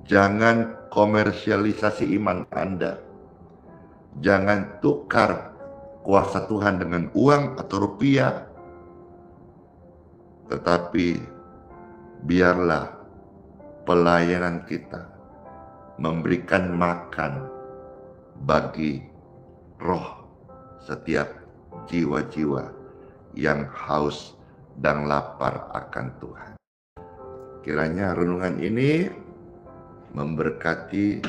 Jangan komersialisasi iman Anda. Jangan tukar kuasa Tuhan dengan uang atau rupiah. Tetapi biarlah pelayanan kita memberikan makan bagi roh setiap jiwa-jiwa yang haus dan lapar akan Tuhan. Kiranya renungan ini memberkati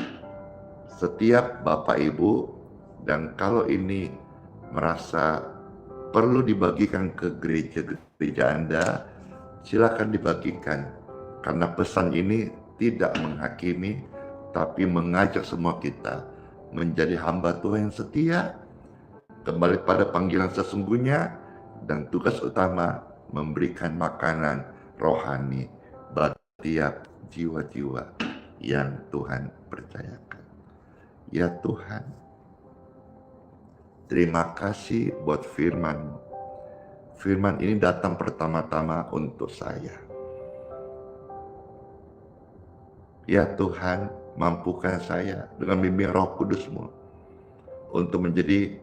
setiap Bapak Ibu, dan kalau ini merasa perlu dibagikan ke gereja Anda, silakan dibagikan, karena pesan ini tidak menghakimi tapi mengajak semua kita menjadi hamba Tuhan yang setia, kembali pada panggilan sesungguhnya, dan tugas utama memberikan makanan rohani bagi tiap jiwa-jiwa yang Tuhan percayakan. Ya Tuhan, terima kasih buat firman. Firman ini datang pertama-tama untuk saya. Ya Tuhan, mampukan saya dengan bimbingan Roh Kudus-Mu untuk menjadi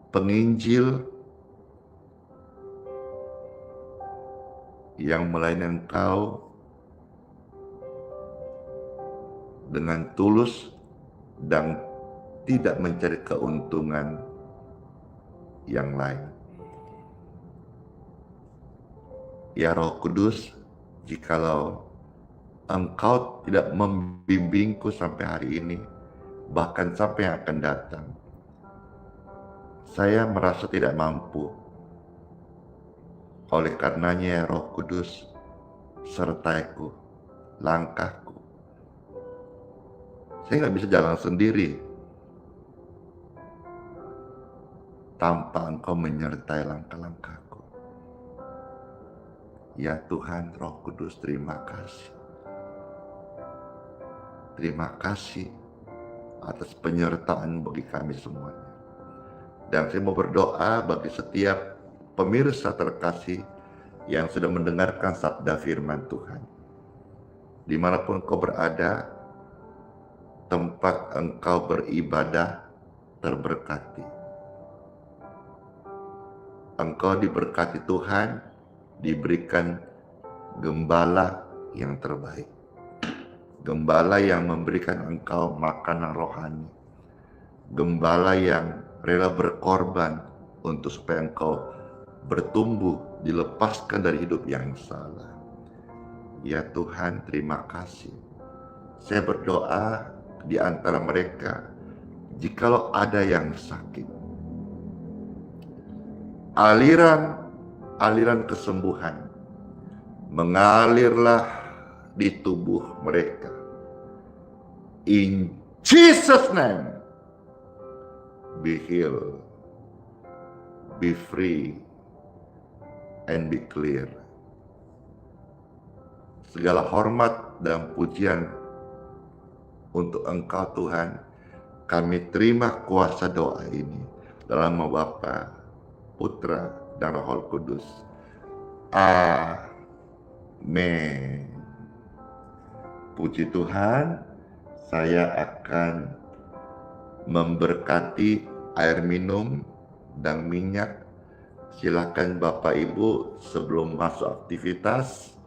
penginjil yang melayani Engkau dengan tulus dan tidak mencari keuntungan yang lain. Ya Roh Kudus, jikalau Engkau tidak membimbingku sampai hari ini, bahkan sampai yang akan datang, saya merasa tidak mampu. Oleh karenanya, ya Roh Kudus, sertaiku langkahku. Saya nggak bisa jalan sendiri tanpa Engkau menyertai langkah-langkahku. Ya Tuhan, Roh Kudus, terima kasih. Terima kasih atas penyertaan bagi kami semuanya. Dan saya mau berdoa bagi setiap pemirsa terkasih yang sudah mendengarkan sabda firman Tuhan. Dimanapun kau berada, tempat engkau beribadah terberkati. Engkau diberkati Tuhan, diberikan gembala yang terbaik. Gembala yang memberikan engkau makanan rohani. Gembala yang rela berkorban untuk supaya engkau bertumbuh, dilepaskan dari hidup yang salah. Ya Tuhan, terima kasih. Saya berdoa di antara mereka, jikalau ada yang sakit, aliran kesembuhan mengalirlah di tubuh mereka. In Jesus' name, be healed, be free, and be clear. Segala hormat dan pujian untuk Engkau Tuhan, kami terima kuasa doa ini dalam nama Bapa, Putra, dan Roh Kudus. Amin. Puji Tuhan, saya akan memberkati air minum dan minyak. Silakan Bapak Ibu sebelum masuk aktivitas,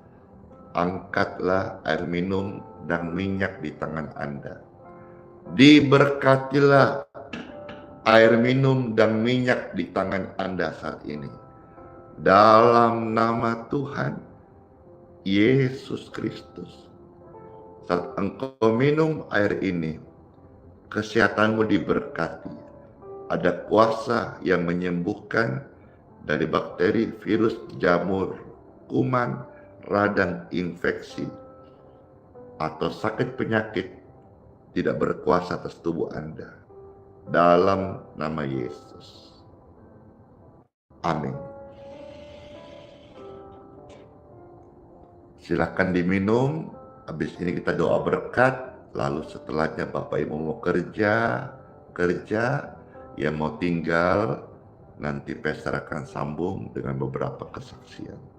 angkatlah air minum dan minyak di tangan Anda. Diberkatilah air minum dan minyak di tangan Anda saat ini. Dalam nama Tuhan Yesus Kristus. Saat engkau minum air ini, kesehatanmu diberkati. Ada kuasa yang menyembuhkan dari bakteri, virus, jamur, kuman, radang, infeksi, atau sakit penyakit tidak berkuasa atas tubuh Anda. Dalam nama Yesus. Amin. Silahkan diminum. Habis ini kita doa berkat. Lalu setelahnya Bapak Ibu mau kerja. Yang mau tinggal, nanti Pastor akan sambung dengan beberapa kesaksian.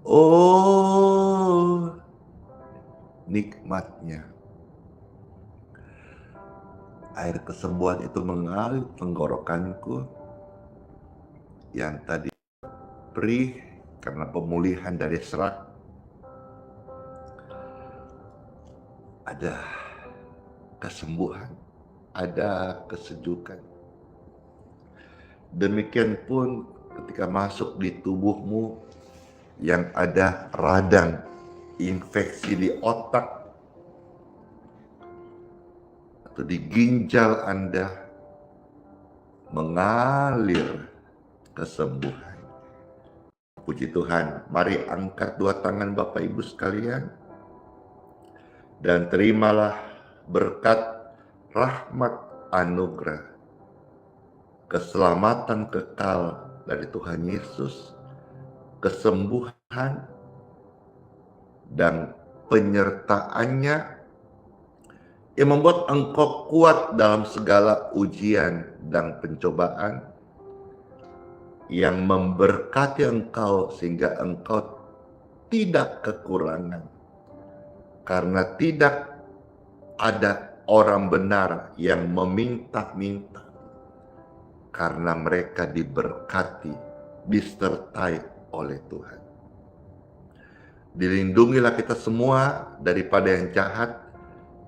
Oh, nikmatnya air kesembuhan itu mengalir tenggorokanku yang tadi perih karena pemulihan dari serak. Ada kesembuhan, ada kesejukan. Demikian pun ketika masuk di tubuhmu yang ada radang infeksi di otak atau di ginjal Anda, mengalir kesembuhan. Puji Tuhan, mari angkat dua tangan Bapak Ibu sekalian dan terimalah berkat rahmat anugerah, keselamatan kekal dari Tuhan Yesus, kesembuhan dan penyertaannya yang membuat engkau kuat dalam segala ujian dan pencobaan, yang memberkati engkau sehingga engkau tidak kekurangan, karena tidak ada orang benar yang meminta-minta, karena mereka diberkati, disertai oleh Tuhan. Dilindungilah kita semua daripada yang jahat,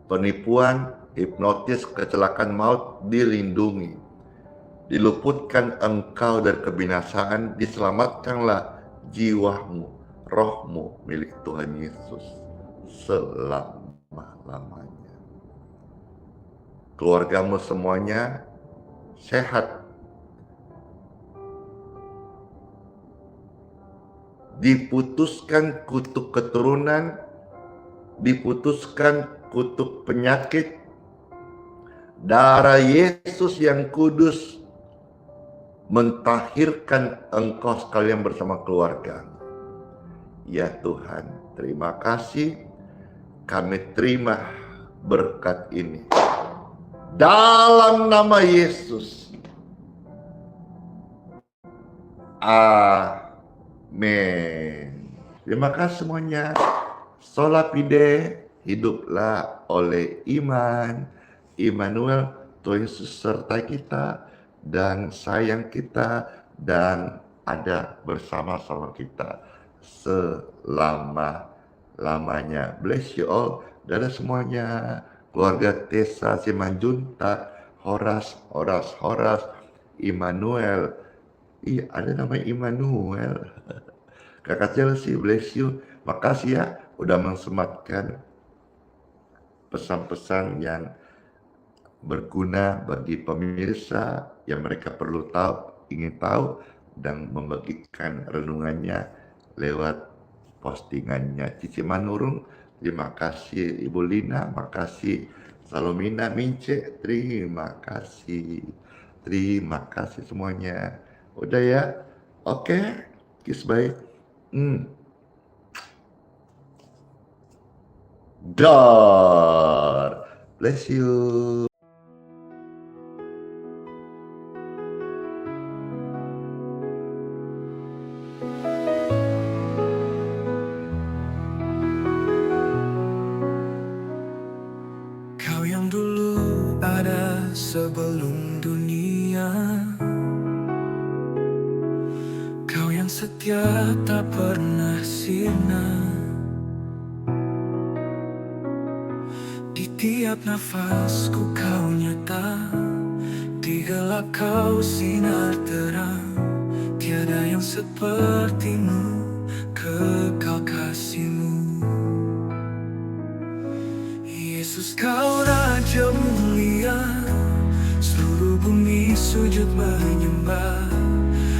penipuan, hipnotis, kecelakaan maut, dilindungi. Diluputkan engkau dari kebinasaan, diselamatkanlah jiwamu, rohmu milik Tuhan Yesus selama-lamanya. Keluargamu semuanya sehat, diputuskan kutuk keturunan, diputuskan kutuk penyakit. Darah Yesus yang kudus mentahirkan engkau sekalian bersama keluarga. Ya Tuhan, terima kasih. Kami terima berkat ini dalam nama Yesus. Amin. Terima kasih semuanya. Sola fide, hiduplah oleh iman. Immanuel, Tuhan Yesus sertai kita dan sayang kita dan ada bersama-sama kita selama-lamanya. Bless you all. Dadah semuanya. Keluarga Tessa Simanjuntak, Horas, Immanuel. Iya, ada namanya Immanuel. Kakak Chelsea, bless you. Makasih ya, udah mensematkan pesan-pesan yang berguna bagi pemirsa yang mereka perlu tahu, ingin tahu, dan membagikan renungannya lewat postingannya. Cici Manurung, terima kasih. Ibu Lina, makasih. Salomina Mince, terima kasih. Terima kasih semuanya. Udah ya? Oke, kiss bye. God bless you. Kau yang dulu ada sebelum dunia, Kau yang setia tak pernah sirna. Di tiap nafasku Kau nyata, di gelap Kau sinar terang. Tiada yang sepertimu, kekal kasih-Mu. Yesus, Kau Raja mulia, seluruh bumi sujud menyembah.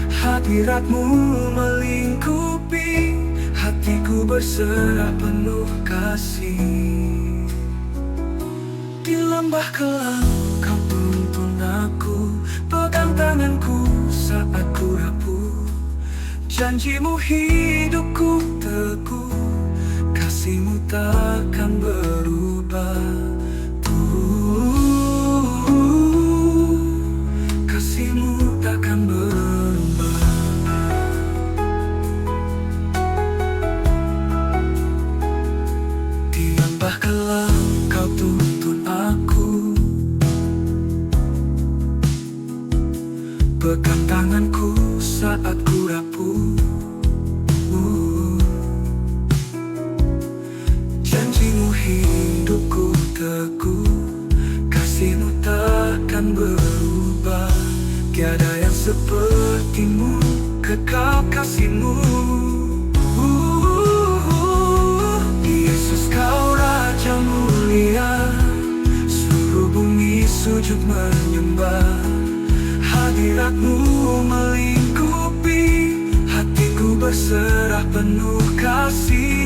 Hadirat-Mu melingkupi, hatiku berserah penuh kasih. Di lembah kelam Kau tuntun aku, pegang tanganku saat ku rapuh. Janji-Mu hidupku teguh, kasih-Mu takkan berubah. Kasih-Mu takkan berubah. Di lembah kelam Kau tuntun aku, pegang tanganku saat ku rapuh. Janji-Mu hidupku teguh, kasih-Mu takkan berubah. Tiada yang seperti-Mu, kekal kasih-Mu. Yesus Kau Raja mulia, seluruh bumi sujud menyembah. Hadirat-Mu melingkupi, hatiku berserah penuh kasih.